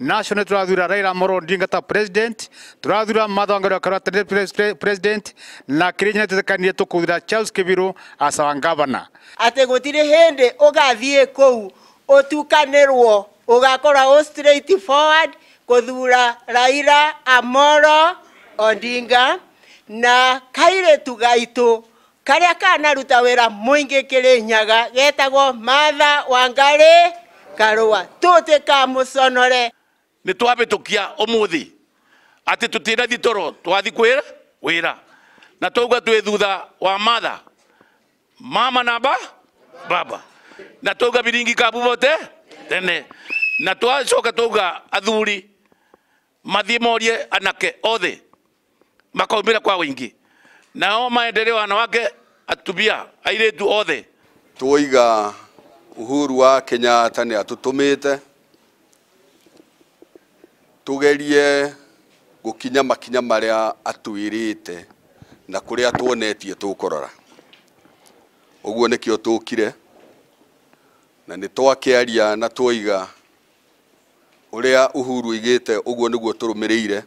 national turathura Raila Amolo Odinga ta president, turathura Martha Wangari Karua president, na Kirinyaga tutekanie tukuthura Charles Kibiru as our governor. Ate gutire hende ugathie kou utukanirwo ugakora straight forward kuthura Raila Amolo Odinga na kaire tugaitu karia kanaruta wira muingi Kirinyaga getagwo Martha Wangari Karua tuteka musonore ni twabitukia umuthi ati tutira thitoro twathi kwira wira na tauga twi thutha wa Martha mama na baba na tauga biringi kabu bote tene na twacoka tauga athuri mathie morie anake othe makaumira kwa wingi nao maendeleo wanawake atubia airetu othe tuiga Uhuru wa Kenyatta ni atutumite tugerie gukinya makinya maria atwirite na kuria tuonetie tukorora uguo nikio tukire na ni twakiaria na tuiga uria Uhuru igite uguo niguo turumirire